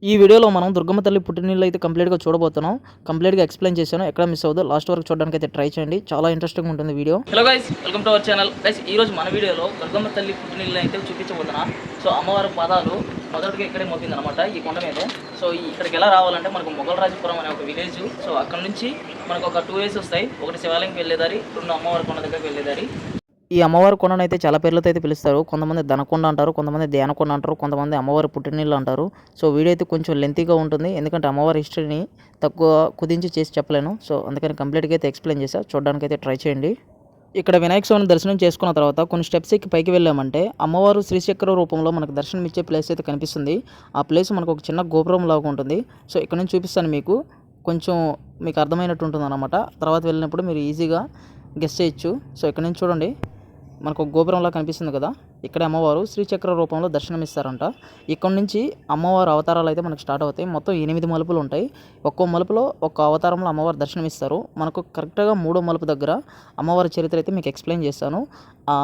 ఈ వీడియోలో మనం దుర్గమ్మ తల్లి పుట్టినీళ్ళు అయితే కంప్లీట్గా చూడబోతున్నాం. కంప్లీట్గా ఎక్స్ప్లెయిన్ చేశాను, ఎక్కడ మిస్ అవ్వదు, లాస్ట్ వరకు చూడడానికి అయితే ట్రై చేయండి. చాలా ఇంట్రెస్టింగ్ ఉంటుంది video. Hello guys, welcome to our channel. Guys, ఈ రోజు మన వీడియోలో దుర్గమ్మ తల్లి పుట్టినీళ్ళు అయితే చూపించబోతున్నా. సో అమ్మవారి పాదాలు మొదటిగా ఇక్కడే మోపింది అనమాట, ఈ కొండ మీదే. సో ఇక్కడికి ఎలా రావాలంటే మనకు మొగలరాజపురం అనే ఒక విలేజ్. సో అక్కడ నుంచి మనకు ఒక 2 వేస్ వస్తాయి. ఒకటి శివాలయంకి వెళ్ళేదారి, 2 అమ్మవారి కొండ దగ్గరికి వెళ్ళేదారి. ఈ అమ్మవారి కొండను అయితే చాలా పేర్లతో అయితే పిలుస్తారు. కొంతమంది దనకొండ అంటారు, కొంతమంది ధ్యానకొండ అంటారు, కొంతమంది అమ్మవారి పుట్టినీళ్ళు అంటారు. సో వీడియో అయితే కొంచెం లెంతీగా ఉంటుంది, ఎందుకంటే అమ్మవారి హిస్టరీని తక్కువ కుదించి చేసి చెప్పలేను. సో అందుకని కంప్లీట్గా అయితే ఎక్స్ప్లెయిన్ చేసా, చూడడానికి అయితే ట్రై చేయండి. ఇక్కడ వినాయక స్వామిని దర్శనం చేసుకున్న తర్వాత కొన్ని స్టెప్స్ ఎక్కి పైకి వెళ్ళామంటే అమ్మవారు శ్రీచక్ర రూపంలో మనకు దర్శనం ఇచ్చే ప్లేస్ అయితే కనిపిస్తుంది. ఆ ప్లేస్ మనకు ఒక చిన్న గోపురం లాగా ఉంటుంది. సో ఇక్కడ నుంచి చూపిస్తాను మీకు, కొంచెం మీకు అర్థమైనట్టు ఉంటుంది అన్నమాట. తర్వాత వెళ్ళినప్పుడు మీరు ఈజీగా గెస్ చేయొచ్చు. సో ఇక్కడ నుంచి చూడండి, మనకు ఒక గోపురంలా కనిపిస్తుంది కదా, ఇక్కడ అమ్మవారు శ్రీచక్ర రూపంలో దర్శనమిస్తారంట. ఇక్కడ నుంచి అమ్మవారు అవతారాలు అయితే మనకు స్టార్ట్ అవుతాయి. మొత్తం 8 మలుపులు ఉంటాయి. ఒక్కో మలుపులో ఒక్క అవతారంలో అమ్మవారు దర్శనమిస్తారు. మనకు కరెక్ట్గా 3వ మలుపు దగ్గర అమ్మవారి చరిత్ర అయితే మీకు ఎక్స్ప్లెయిన్ చేస్తాను.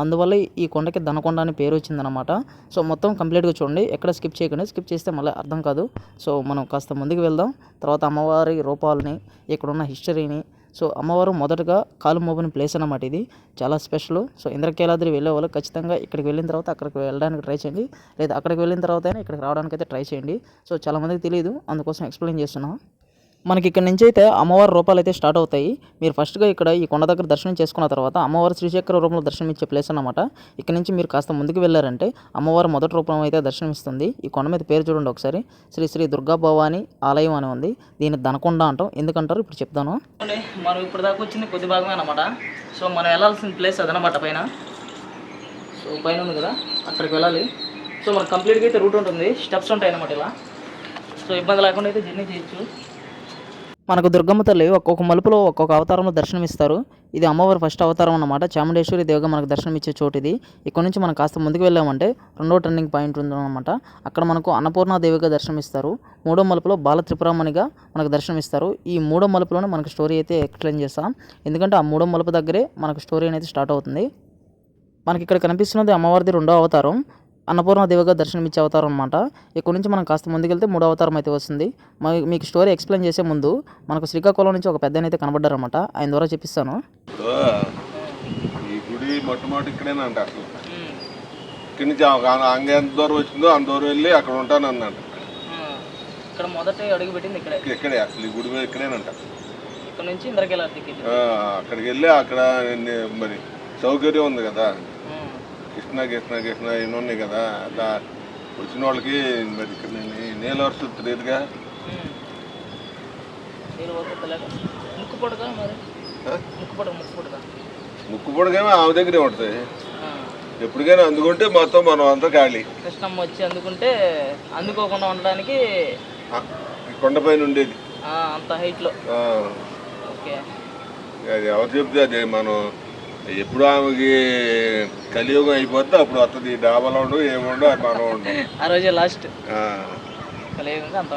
అందువల్ల ఈ కొండకి దనకొండ అని పేరు వచ్చిందనమాట. సో మొత్తం కంప్లీట్గా చూడండి, ఎక్కడ స్కిప్ చేయకండి. స్కిప్ చేస్తే మళ్ళీ అర్థం కాదు. సో మనం కాస్త ముందుకు వెళ్దాం. తర్వాత అమ్మవారి రూపాలని, ఇక్కడున్న హిస్టరీని. సో అమ్మవారు మొదటగా కాలు మోపిన ప్లేస్ అన్నమాట, ఇది చాలా స్పెషల్. సో ఇంద్రకీలాద్రి వెళ్ళే వాళ్ళు ఖచ్చితంగా ఇక్కడికి వెళ్ళిన తర్వాత అక్కడికి వెళ్ళడానికి ట్రై చేయండి, లేదా అక్కడికి వెళ్ళిన తర్వాత అయినా ఇక్కడికి రావడానికి అయితే ట్రై చేయండి. సో చాలామందికి తెలియదు, అందుకోసం ఎక్స్ప్లెయిన్ చేస్తున్నాను. మనకి ఇక్కడ నుంచి అయితే అమ్మవారి రూపాలు అయితే స్టార్ట్ అవుతాయి. మీరు ఫస్ట్గా ఇక్కడ ఈ కొండ దగ్గర దర్శనం చేసుకున్న తర్వాత అమ్మవారి శ్రీచక్ర రూపంలో దర్శనం ఇచ్చే ప్లేస్ అన్నమాట. ఇక్కడ నుంచి మీరు కాస్త ముందుకు వెళ్ళారంటే అమ్మవారి మొదటి రూపం అయితే దర్శనమిస్తుంది. ఈ కొండ మీద పేరు చూడండి ఒకసారి, శ్రీ శ్రీ దుర్గా భవాని ఆలయం అని ఉంది. దీన్ని దనకొండ అంటాం. ఎందుకంటారు ఇప్పుడు చెప్తాను. మనం ఇప్పుడు దాకా వచ్చింది కొద్ది భాగమే అనమాట. సో మనం వెళ్ళాల్సిన ప్లేస్ అదనమాట, పైన. సో పైన ఉంది కదా, అక్కడికి వెళ్ళాలి. సో మనకు కంప్లీట్గా అయితే రూట్ ఉంటుంది, స్టెప్స్ ఉంటాయి అన్నమాట ఇలా. సో ఇబ్బంది లేకుండా అయితే జర్నీ చేయొచ్చు. మనకు దుర్గమ్మ తల్లి ఒక్కొక్క మలుపులో ఒక్కొక్క అవతారంలో దర్శనమిస్తారు. ఇది అమ్మవారి ఫస్ట్ అవతారం అన్నమాట. చాముండేశ్వరి దేవిగా మనకు దర్శనం ఇచ్చే చోటు ఇది. ఇక్కడ నుంచి మనం కాస్త ముందుకు వెళ్ళామంటే 2వ టర్నింగ్ పాయింట్ ఉందన్నమాట. అక్కడ మనకు అన్నపూర్ణాదేవిగా దర్శనమిస్తారు. 3వ మలుపులో బాల త్రిపురమణిగా మనకు దర్శనమిస్తారు. ఈ 3వ మలుపులోనే మనకు స్టోరీ అయితే ఎక్స్ప్లెయిన్ చేస్తాం, ఎందుకంటే ఆ 3వ మలుపు దగ్గరే మనకు స్టోరీ అనేది స్టార్ట్ అవుతుంది. మనకి ఇక్కడ కనిపిస్తున్నది అమ్మవారిది 2వ అవతారం, అన్నపూర్ణాదేవిగా దర్శనమిచ్చే అవతారం అనమాట. ఇక్కడ నుంచి మనం కాస్త ముందుకెళ్తే 3వ అవతారం అయితే వస్తుంది. మీకు స్టోరీ ఎక్స్ప్లెయిన్ చేసే ముందు మనకు శ్రీకాకుళం నుంచి ఒక పెద్ద అయితే కనబడ్డారనమాట, ఆయన ద్వారా చెప్పిస్తాను. ఈ గుడి మొట్టమొదటి ఇక్కడేనంట. అసలు ఇక్కడి నుంచి అంగ ఎంత దూరం వచ్చిందో అంత దూరం వెళ్ళి అక్కడ ఉంటాను అన్నమాట. ఇక్కడ మొదట అడుగు పెట్టింది ఇక్కడే, అసలు ఈ గుడి మీద ఇక్కడేనంట. ఇక్కడ నుంచి ఇంద్రకీలాద్రికి అక్కడికి వెళ్ళి అక్కడ మరి సౌకర్యం ఉంది కదా, కృష్ణ ఇవన్నీ ఉన్నాయి కదా, అలా వచ్చిన వాళ్ళకి మరి ఇక్కడ నీళ్ళ వరుస తెలియదుగా. ముక్కుపొడగా ఆమె దగ్గరే ఉంటుంది. ఎప్పటికైనా అందుకుంటే మొత్తం మనం అంతా ఖాళీ. కృష్ణమ్మ వచ్చి అందుకుంటే అందుకోకుండా ఉండడానికి కొండపైన ఉండేది అంత హైట్ లో. ఓకే, అది ఎవరు చెప్తే అదే. మనం ఎప్పుడు ఆమెకి కలియుగం అయిపోతే అప్పుడు వస్తుంది. డాబాలో ఉండు ఏముండు అది మనం ఉండు. ఆ రోజే లాస్ట్ కలియుగం అంత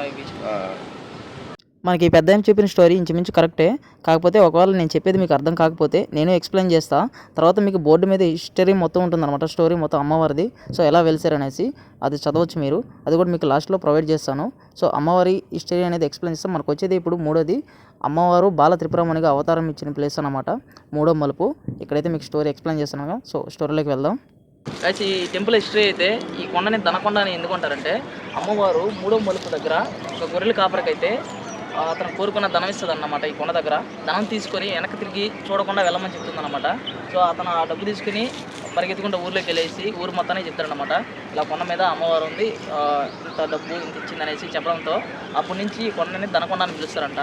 మనకి ఈ పెద్ద చెప్పిన స్టోరీ ఇంచుమించు కరెక్టే. కాకపోతే ఒకవేళ నేను చెప్పేది మీకు అర్థం కాకపోతే నేను ఎక్స్ప్లెయిన్ చేస్తా. తర్వాత మీకు బోర్డు మీద హిస్టరీ మొత్తం ఉంటుందన్నమాట, స్టోరీ మొత్తం అమ్మవారిది. సో ఎలా వెళ్తారనేసి అది చదవచ్చు మీరు, అది కూడా మీకు లాస్ట్లో ప్రొవైడ్ చేస్తాను. సో అమ్మవారి హిస్టరీ అనేది ఎక్స్ప్లెయిన్ చేస్తాం. మనకు వచ్చేది ఇప్పుడు 3వది, అమ్మవారు బాల త్రిపురమణిగా అవతారం ఇచ్చిన ప్లేస్ అనమాట, 3వ మలుపు. ఇక్కడైతే మీకు స్టోరీ ఎక్స్ప్లెయిన్ చేస్తున్నాను. సో స్టోరీలోకి వెళ్దాం. ఈ టెంపుల్ హిస్టరీ అయితే ఈ కొండని దనకొండ అని ఎందుకుంటారంటే, అమ్మవారు 3వ మలుపు దగ్గర ఒక గొర్రెల కాపరికైతే అతను కోరుకున్న ధనం ఇస్తుంది అన్నమాట. ఈ కొండ దగ్గర ధనం తీసుకొని వెనక్కి తిరిగి చూడకుండా వెళ్ళమని చెప్తుంది అనమాట. సో అతను ఆ డబ్బు తీసుకుని పరిగెత్తుకుంటే ఊర్లోకి వెళ్ళేసి ఊరు మొత్తాన్ని చెప్తాడనమాట, ఇలా కొండ మీద అమ్మవారు ఉంది, ఇంత డబ్బు ఇంత ఇచ్చింది అనేసి చెప్పడంతో అప్పటి నుంచి ఈ కొండని దనకొండ అని పిలుస్తారంట.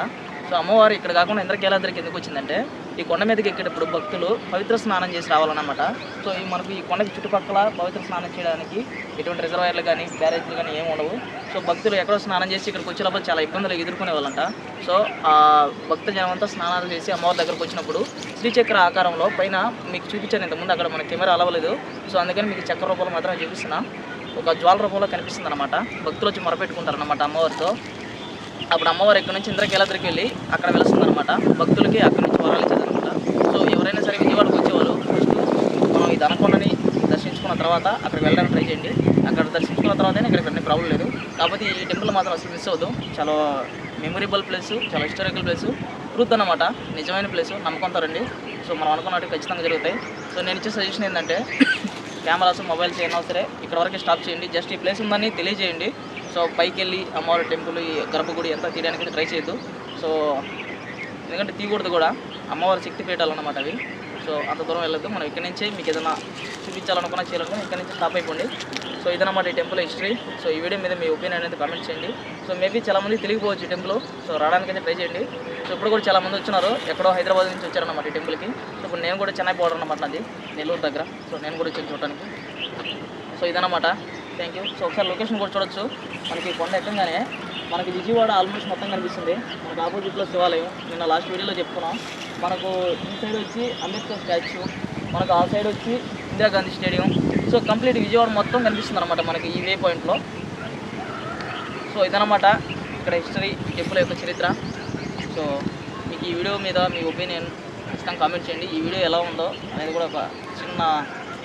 సో అమ్మవారు ఇక్కడ కాకుండా ఇంద్రకీలాద్రికి ఎందుకు వచ్చిందంటే, ఈ కొండ మీదకి ఎక్కేటప్పుడు భక్తులు పవిత్ర స్నానం చేసి రావాలన్నమాట. సో ఈ మనకు ఈ కొండకి చుట్టుపక్కల పవిత్ర స్నానం చేయడానికి ఎటువంటి రిజర్వాయర్లు కానీ బ్యారేజ్లు కానీ ఏమి ఉండవు. సో భక్తులు ఎక్కడో స్నానం చేసి ఇక్కడికి వచ్చేటప్పుడు చాలా ఇబ్బందులు ఎదుర్కొనే వాళ్ళంట. సో ఆ భక్త జనం అంతా స్నానాలు చేసి అమ్మవారి దగ్గరకు వచ్చినప్పుడు శ్రీచక్ర ఆకారంలో పైన మీకు చూపించాను ఇంతకుముందు, అక్కడ మన కెమెరా అలవలేదు. సో అందుకని మీకు చక్ర రూపంలో మాత్రమే చూపిస్తున్నా. ఒక జ్వాల రూపంలో కనిపిస్తుంది అనమాట. భక్తులు వచ్చి మొరపెట్టుకుంటారనమాట అమ్మవారితో. అప్పుడు అమ్మవారు ఇక్కడ నుంచి ఇంద్రకీలాద్రికి వెళ్ళి అక్కడ వెలుస్తుంది అనమాట. భక్తులకి అక్కడి నుంచి వరాలు ఇచ్చేది అనమాట. సో ఎవరైనా సరే విజయవాడకు వచ్చేవాళ్ళు మనం ఈ దనకొండని దర్శించుకున్న దర్శించుకున్న తర్వాత అక్కడికి వెళ్ళడానికి ట్రై చేయండి. అక్కడ దర్శించుకున్న తర్వాతనే ఇక్కడికి వెళ్ళే ప్రాబ్లం లేదు. కాకపోతే ఈ టెంపుల్ మాత్రం అసలు మిస్ అవ్వదు. చాలా మెమొరబుల్ ప్లేసు, చాలా హిస్టారికల్ ప్లేసు, ట్రూత్ అన్నమాట, నిజమైన ప్లేసు. నమ్మకంతో రండి. సో మనం అనుకున్నట్టు ఖచ్చితంగా జరుగుతాయి. సో నేను ఇచ్చే సజెషన్ ఏంటంటే కెమెరాస్, మొబైల్స్ ఏమైనా సరే ఇక్కడ వరకు స్టాప్ చేయండి. జస్ట్ ఈ ప్లేస్ ఉందని తెలియజేయండి. సో పైకి వెళ్ళి అమ్మవారి టెంపుల్, ఈ గర్భగుడి ఎంత తీయడానికి ట్రై చేయొద్దు. సో ఎందుకంటే తీయకూడదు కూడా, అమ్మవారి శక్తి పీఠాలు అన్నమాట అవి. సో అంత దూరం వెళ్ళొద్దు. మనం ఇక్కడి నుంచే మీకు ఏదైనా చూపించాలనుకున్నా చేయాలనుకున్నా ఇక్కడి నుంచి స్టాప్ అయిపోండి. సో ఇదన్నమాట ఈ టెంపుల్ హిస్టరీ. సో ఈ వీడియో మీద మీ ఒపీనియన్ అనేది కామెంట్ చేయండి. సో మేబీ చాలామంది తెలియకపోవచ్చు ఈ టెంపుల్. సో రావడానికైతే ట్రై చేయండి. సో ఇప్పుడు కూడా చాలామంది వచ్చినారు, ఎక్కడో హైదరాబాద్ నుంచి వచ్చారన్నమాట ఈ టెంపుల్కి. సో ఇప్పుడు నేను కూడా చెన్నై బోర్డర్ అన్నమాట, నాది నెల్లూరు దగ్గర. సో నేను కూడా వచ్చాను చూడడానికి. సో ఇదన్నమాట. Thank you. సో ఒకసారి లొకేషన్ కూడా చూడొచ్చు. మనకి కొండ ఎక్కగానే మనకి విజయవాడ ఆల్మోస్ట్ మొత్తం కనిపిస్తుంది. మనకు ఆపోజిట్లో శివాలయం, నిన్న లాస్ట్ వీడియోలో చెప్పుకున్నాం. మనకు ఈ సైడ్ వచ్చి అంబేద్కర్ స్టాచ్యూ, మనకు ఆ సైడ్ వచ్చి Indira Gandhi stadium. So complete Vijayawada మొత్తం కనిపిస్తుంది అనమాట మనకి ఈ వే పాయింట్లో. సో ఇదన్నమాట ఇక్కడ హిస్టరీ, టెంపుల్ యొక్క చరిత్ర. సో మీకు ఈ వీడియో మీద మీ ఒపీనియన్ ఖచ్చితంగా కామెంట్ చేయండి. ఈ వీడియో ఎలా ఉందో అనేది కూడా ఒక చిన్న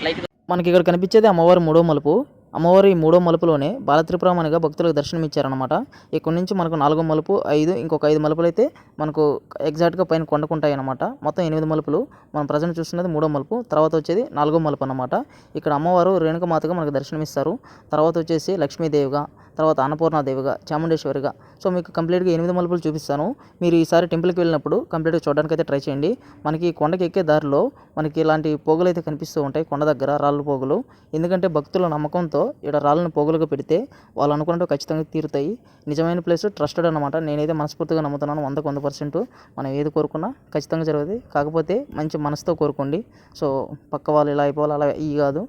లైక్. మనకి ఇక్కడ కనిపించేది అమ్మవారి 3వ మలుపు. అమ్మవారి 3వ మలుపులోనే బాలత్రిపురమణిగా భక్తులకు దర్శనం ఇచ్చారనమాట. ఇక్కడ నుంచి మనకు 4వ మలుపు, 5, ఇంకొక 5 మలుపులు అయితే మనకు ఎగ్జాక్ట్గా పైన కొండకుంటాయి అనమాట. మొత్తం 8 మలుపులు. మనం ప్రజెంట్ చూస్తున్నది 3వ మలుపు. తర్వాత వచ్చేది 4వ మలుపు అనమాట. ఇక్కడ అమ్మవారు రేణుకమాతగా మనకు దర్శనమిస్తారు. తర్వాత వచ్చేసి లక్ష్మీదేవిగా, తర్వాత అన్నపూర్ణాదేవిగా, చాముండేశ్వరిగా. సో మీకు కంప్లీట్గా 8 మలుపులు చూపిస్తాను. మీరు ఈసారి టెంపుల్కి వెళ్ళినప్పుడు కంప్లీట్గా చూడడానికి అయితే ట్రై చేయండి. మనకి కొండకి ఎక్కే దారిలో మనకి ఇలాంటి పోగులు అయితే కనిపిస్తూ ఉంటాయి కొండ దగ్గర, రాళ్ళ పోగులు. ఎందుకంటే భక్తుల నమ్మకంతో ఇక్కడ రాళ్ళను పోగులుగా పెడితే వాళ్ళు అనుకున్నట్టు ఖచ్చితంగా తీరుతాయి. నిజమైన ప్లేస్, ట్రస్టెడ్ అనమాట. నేనైతే మనస్ఫూర్తిగా నమ్ముతున్నాను 100% మనం ఏది కోరుకున్నా ఖచ్చితంగా జరుగుతుంది. కాకపోతే మంచి మనసుతో కోరుకోండి. సో పక్క వాళ్ళు ఇలా అయిపోవాలి అలా ఈ కాదు,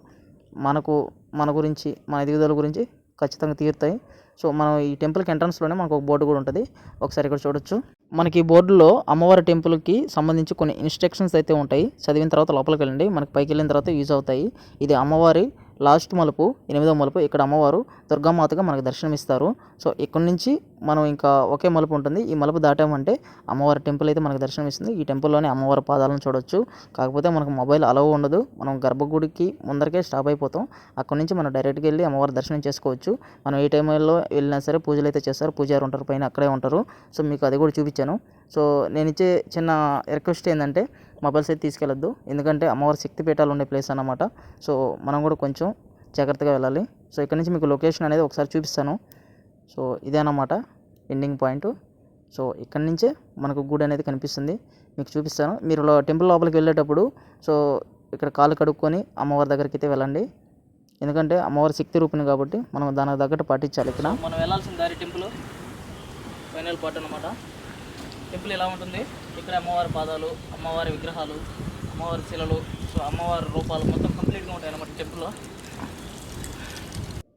మన గురించి, మన ఎదుగుదల గురించి ఖచ్చితంగా తీరుతాయి. సో మనం ఈ టెంపుల్కి ఎంట్రన్స్లోనే మనకు ఒక బోర్డు కూడా ఉంటుంది. ఒకసారి ఇక్కడ చూడొచ్చు. మనకి ఈ బోర్డులో అమ్మవారి టెంపుల్కి సంబంధించి కొన్ని ఇన్స్ట్రక్షన్స్ అయితే ఉంటాయి. చదివిన తర్వాత లోపలికి వెళ్ళండి, మనకి పైకి వెళ్ళిన తర్వాత యూజ్ అవుతాయి. ఇది అమ్మవారి లాస్ట్ మలుపు, 8వ మలుపు. ఇక్కడ అమ్మవారు దుర్గామాతగా మనకు దర్శనమిస్తారు. సో ఇక్కడ నుంచి మనం ఇంకా ఒకే మలుపు ఉంటుంది. ఈ మలుపు దాటామంటే అమ్మవారి టెంపుల్ అయితే మనకు దర్శనమిస్తుంది. ఈ టెంపుల్లోనే అమ్మవారి పాదాలను చూడొచ్చు. కాకపోతే మనకు మొబైల్ అలవ్ ఉండదు. మనం గర్భగుడికి ముందరకే స్టాప్ అయిపోతాం. అక్కడ నుంచి మనం డైరెక్ట్గా వెళ్ళి అమ్మవారి దర్శనం చేసుకోవచ్చు. మనం ఏ టైంలో వెళ్ళినా సరే పూజలు అయితే చేస్తారు. పూజారు ఉంటారు, పైన అక్కడే ఉంటారు. సో మీకు అది కూడా చూపించాను. సో నేను ఇచ్చే చిన్న రిక్వెస్ట్ ఏంటంటే మొబైల్స్ అయితే తీసుకెళ్ళొద్దు. ఎందుకంటే అమ్మవారి శక్తి పీఠాలు ఉండే ప్లేస్ అన్నమాట. సో మనం కూడా కొంచెం జాగ్రత్తగా వెళ్ళాలి. సో ఇక్కడ నుంచి మీకు లొకేషన్ అనేది ఒకసారి చూపిస్తాను. సో ఇదే అన్నమాట ఎండింగ్ పాయింట్. సో ఇక్కడ నుంచే మనకు గుడి అనేది కనిపిస్తుంది, మీకు చూపిస్తాను. మీరు టెంపుల్ లోపలికి వెళ్ళేటప్పుడు సో ఇక్కడ కాలు కడుక్కొని అమ్మవారి దగ్గరికి అయితే వెళ్ళండి. ఎందుకంటే అమ్మవారి శక్తి రూపిణి కాబట్టి మనం దానికి తగ్గట్టు పాటించాలి. ఇక్కడ మనం వెళ్ళాల్సిన దారి టెంపుల్ ఫైనల్ పార్ట్ అన్నమాట. టెంపుల్ ఎలా ఉంటుంది, ఇక్కడ అమ్మవారి పాదాలు, అమ్మవారి విగ్రహాలు, అమ్మవారి శిలలు, సో అమ్మవారి రూపాలు మొత్తం కంప్లీట్గా ఉంటాయి అన్నమాట టెంపుల్లో.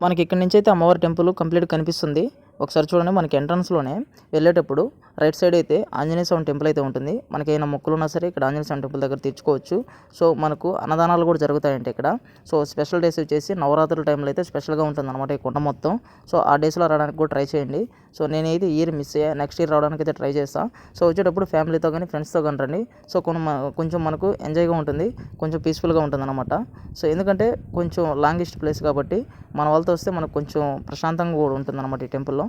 మనకి ఇక్కడ నుంచి అయితే అమ్మవారి టెంపుల్ కంప్లీట్ కనిపిస్తుంది. ఒకసారి చూడండి, మనకి ఎంట్రన్స్లోనే వెళ్ళేటప్పుడు రైట్ సైడ్ అయితే ఆంజనేయ స్వామి టెంపుల్ అయితే ఉంటుంది. మనకి ఏమైనా మొక్కులు ఉన్నా సరే ఇక్కడ ఆంజనేయ స్వామి టెంపుల్ దగ్గర తెచ్చుకోవచ్చు. సో మనకు అన్నదానాలు కూడా జరుగుతాయంటే ఇక్కడ. సో స్పెషల్ డేస్ వచ్చేసి నవరాత్రుల టైంలో అయితే స్పెషల్గా ఉంటుంది అనమాట ఈ కొండ మొత్తం. సో ఆ డేస్లో రావడానికి కూడా ట్రై చేయండి. సో నేనైతే ఇయర్ మిస్ అయ్యా, నెక్స్ట్ ఇయర్ రావడానికి అయితే ట్రై చేస్తాను. సో వచ్చేటప్పుడు ఫ్యామిలీతో కానీ ఫ్రెండ్స్తో కానీ రండి. సో కొంచెం మనకు ఎంజాయ్గా ఉంటుంది, కొంచెం పీస్ఫుల్గా ఉంటుంది అనమాట. సో ఎందుకంటే కొంచెం లాంగెస్ట్ ప్లేస్ కాబట్టి మన వాళ్ళతో వస్తే మనకు కొంచెం ప్రశాంతంగా కూడా ఉంటుంది అనమాట ఈ టెంపుల్లో.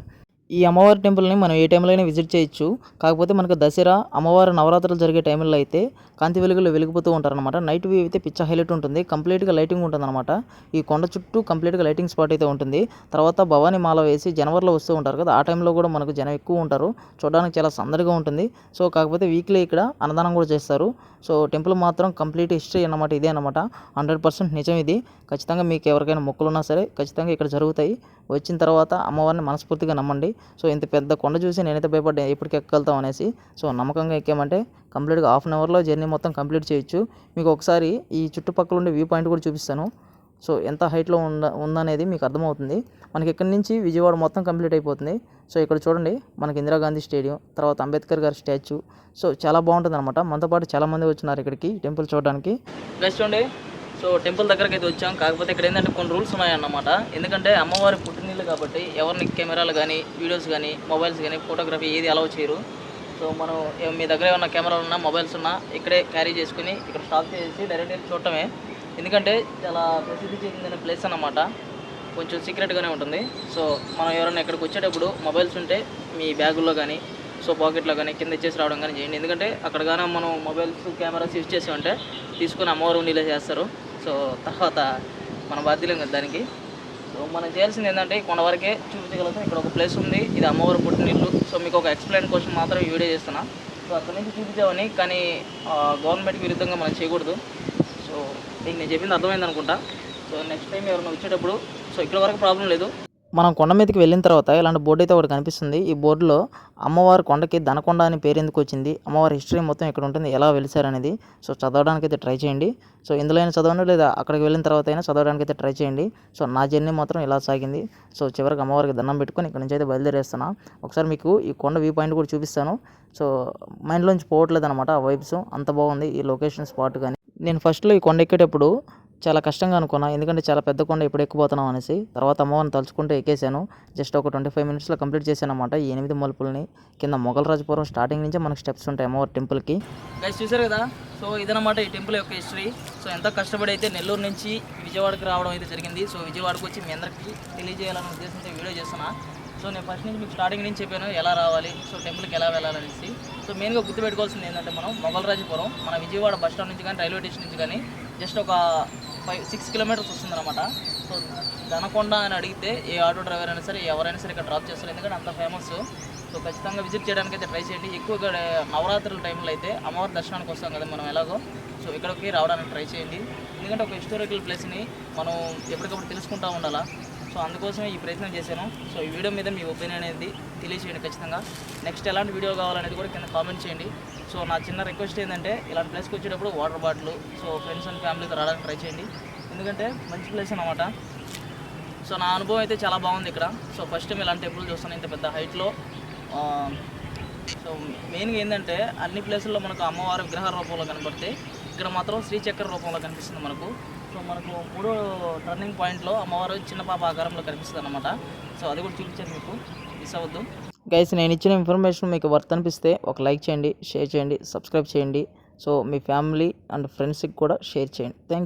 ఈ అమ్మవారి టెంపుల్ని మనం ఏ టైంలో అయినా విజిట్ చేయొచ్చు. కాకపోతే మనకు దసరా, అమ్మవారి నవరాత్రులు జరిగే టైంలో అయితే కాంతి వెలుగులు వెలిగిపోతూ ఉంటారనమాట. నైట్ వ్యూ అయితే పిచ్చ హైలైట్ ఉంటుంది, కంప్లీట్గా లైటింగ్ ఉంటుంది అనమాట. ఈ కొండ చుట్టూ కంప్లీట్గా లైటింగ్ స్పాట్ అయితే ఉంటుంది. తర్వాత భవానీ మాల వేసి జనవరిలో వస్తూ ఉంటారు కదా, ఆ టైంలో కూడా మనకు జనం ఎక్కువ ఉంటారు. చూడడానికి చాలా సందడిగా ఉంటుంది. సో కాకపోతే వీక్లీ ఇక్కడ అన్నదానం కూడా చేస్తారు. సో టెంపుల్ మాత్రం కంప్లీట్ హిస్టరీ అన్నమాట, ఇదే అనమాట. 100% నిజం ఇది. ఖచ్చితంగా మీకు ఎవరికైనా మొక్కులున్నా సరే ఖచ్చితంగా ఇక్కడ జరుగుతాయి. వచ్చిన తర్వాత అమ్మవారిని మనస్ఫూర్తిగా నమ్మండి. సో ఇంత పెద్ద కొండ చూసి నేనైతే భయపడ్డా ఎప్పటికి ఎక్కగలుగుతాం అనేసి. సో నమ్మకంగా ఎక్కామంటే కంప్లీట్గా 1/2 అవర్లో జర్నీ మొత్తం కంప్లీట్ చేయొచ్చు. మీకు ఒకసారి ఈ చుట్టుపక్కల ఉండే వ్యూ పాయింట్ కూడా చూపిస్తాను. సో ఎంత హైట్లో ఉందనేది మీకు అర్థమవుతుంది. మనకి ఇక్కడి నుంచి విజయవాడ మొత్తం కంప్లీట్ అయిపోతుంది. సో ఇక్కడ చూడండి, మనకి ఇందిరాగాంధీ స్టేడియం, తర్వాత అంబేద్కర్ గారి స్టాచ్యూ. సో చాలా బాగుంటుంది అనమాట. మనతో పాటు చాలామంది వచ్చినారు ఇక్కడికి టెంపుల్ చూడడానికి. బెస్ట్ అండి. సో టెంపుల్ దగ్గరికి అయితే వచ్చాం. కాకపోతే ఇక్కడ ఏంటంటే కొన్ని రూల్స్ ఉన్నాయన్నమాట. ఎందుకంటే అమ్మవారి పుట్టినీళ్ళు కాబట్టి ఎవరిని కెమెరాలు కానీ, వీడియోస్ కానీ, మొబైల్స్ కానీ, ఫోటోగ్రఫీ ఏది అలౌ చేయరు. సో మనం మీ దగ్గర ఏమన్నా కెమెరాలు ఉన్నా, మొబైల్స్ ఉన్నా ఇక్కడే క్యారీ చేసుకుని ఇక్కడ స్టాప్ చేసి డైరెక్ట్ చూడటమే. ఎందుకంటే చాలా ప్రసిద్ధి చెందిన ప్లేస్ అన్నమాట. కొంచెం సీక్రెట్గానే ఉంటుంది. సో మనం ఎవరైనా ఇక్కడికి వచ్చేటప్పుడు మొబైల్స్ ఉంటే మీ బ్యాగుల్లో కానీ, సో పాకెట్లో కానీ కింద ఇచ్చేసి రావడం కానీ చేయండి. ఎందుకంటే అక్కడ కానీ మనం మొబైల్స్ కెమెరాస్ యూజ్ చేసి ఉంటే తీసుకొని అమ్మవారు ఉండిలో చేస్తారు. సో తర్వాత మన బాధ్యత కదా దానికి. సో మనం చేయాల్సింది ఏంటంటే కొండ వరకే చూపించగలుగుతాం. ఇక్కడ ఒక ప్లేస్ ఉంది, ఇది అమ్మవారు పుట్టినిల్లు. సో మీకు ఒక ఎక్స్ప్లెయిన్ కోసం మాత్రం ఈ వీడియో చేస్తున్నా. సో అక్కడి నుంచి చూపించామని, కానీ గవర్నమెంట్కి విరుద్ధంగా మనం చేయకూడదు. సో మీకు నేను చెప్పింది అర్థమైంది అనుకుంటా. సో నెక్స్ట్ టైం ఎవరైనా వచ్చేటప్పుడు సో ఇక్కడ వరకు ప్రాబ్లం లేదు. మనం కొండ మీదకి వెళ్ళిన తర్వాత ఇలాంటి బోర్డు అయితే ఒకటి కనిపిస్తుంది. ఈ బోర్డులో అమ్మవారి కొండకి దనకొండ అని పేరు ఎందుకు వచ్చింది, అమ్మవారి హిస్టరీ మొత్తం ఇక్కడ ఉంటుంది, ఎలా వెలిసారనేది సో చదవడానికి అయితే ట్రై చేయండి. సో ఇందులో అయినా చదవండి, లేదా అక్కడికి వెళ్ళిన తర్వాత అయినా చదవడానికి అయితే ట్రై చేయండి. సో నా జర్నీ మాత్రం ఇలా సాగింది. సో చివరికి అమ్మవారికి దండం పెట్టుకొని ఇక్కడ నుంచి అయితే బయలుదేరేస్తున్నా. ఒకసారి మీకు ఈ కొండ వ్యూ పాయింట్ కూడా చూపిస్తాను. సో మైండ్లోంచి పోవట్లేదు అనమాట ఆ వైబ్స్, అంత బాగుంది ఈ లొకేషన్ స్పాట్. కానీ నేను ఫస్ట్లో ఈ కొండ ఎక్కేటప్పుడు చాలా కష్టంగా అనుకున్నా, ఎందుకంటే చాలా పెద్ద కొండ ఎప్పుడు ఎక్కిపోతున్నాం అనేసి. తర్వాత అమ్మవారిని తలుచుకుంటూ ఎక్కేసాను. జస్ట్ ఒక 25 మినిట్స్లో కంప్లీట్ చేశాను అనమాట ఈ 8 మలుపుల్ని. కింద మొగల్రాజపురం స్టార్టింగ్ నుంచే మనకు స్టెప్స్ ఉంటాయి అమ్మవారి టెంపుల్కి. గైస్ చూసారు కదా, సో ఇదన్నమాట ఈ టెంపుల్ యొక్క హిస్టరీ. సో ఎంతో కష్టపడి అయితే నెల్లూరు నుంచి విజయవాడకి రావడం అయితే జరిగింది. సో విజయవాడకు వచ్చి మీ అందరికీ తెలియజేయాలనే ఉద్దేశంతో వీడియో చేస్తున్నా. సో నేను ఫస్ట్ నుంచి మీకు స్టార్టింగ్ నుంచి చెప్పాను ఎలా రావాలి, సో టెంపుల్కి ఎలా వెళ్ళాలనేసి. సో మెయిన్గా గుర్తుపెట్టుకోవాల్సింది ఏంటంటే మనం మొగల్రాజపురం మన విజయవాడ బస్ స్టాండ్ నుంచి కానీ రైల్వే స్టేషన్ నుంచి కానీ జస్ట్ ఒక 5-6 కిలోమీటర్స్ వస్తుందన్నమాట. సో దనకొండ అని అడిగితే ఏ ఆటో డ్రైవర్ అయినా సరే ఎవరైనా సరే ఇక్కడ డ్రాప్ చేస్తారు, ఎందుకంటే అంత ఫేమస్. సో ఖచ్చితంగా విజిట్ చేయడానికి అయితే ట్రై చేయండి. ఎక్కువ ఇక్కడ నవరాత్రుల టైంలో అయితే అమ్మవారి దర్శనానికి వస్తాం కదా మనం ఎలాగో, సో ఇక్కడికి రావడానికి ట్రై చేయండి. ఎందుకంటే ఒక హిస్టారికల్ ప్లేస్ని మనం ఎప్పటికప్పుడు తెలుసుకుంటూ ఉండాలా. సో అందుకోసమే ఈ ప్రయత్నం చేశాను. సో ఈ వీడియో మీద మీ ఒపీనియన్ అనేది తెలియచేయండి ఖచ్చితంగా. నెక్స్ట్ ఎలాంటి వీడియో కావాలనేది కూడా కింద కామెంట్ చేయండి. సో నా చిన్న రిక్వెస్ట్ ఏంటంటే ఇలాంటి ప్లేస్కి వచ్చేటప్పుడు water bottle, so friends and ఫ్యామిలీతో రావడానికి ట్రై చేయండి. ఎందుకంటే మంచి ప్లేస్ అన్నమాట. సో నా అనుభవం అయితే చాలా బాగుంది ఇక్కడ. సో ఫస్ట్ టైం ఇలాంటి టెంపుల్ చూస్తాను ఇంత పెద్ద హైట్లో. సో మెయిన్గా ఏంటంటే అన్ని ప్లేసుల్లో మనకు అమ్మవారి విగ్రహ రూపంలో కనబడితే ఇక్కడ మాత్రం శ్రీచక్ర రూపంలో కనిపిస్తుంది మనకు. సో మనకు 3 టర్నింగ్ పాయింట్లో అమ్మవారు చిన్న పాప ఆకారంలో కనిపిస్తుంది అన్నమాట. సో అది కూడా చూపించాను మీకు, మిస్ అవ్వద్దు. గైస్ నేను ఇచ్చిన ఇన్ఫర్మేషన్ మీకు వర్త్ అనిపిస్తే ఒక లైక్ చేయండి, షేర్ చేయండి, సబ్స్క్రైబ్ చేయండి. సో మీ ఫ్యామిలీ అండ్ ఫ్రెండ్స్కి కూడా షేర్ చేయండి. థ్యాంక్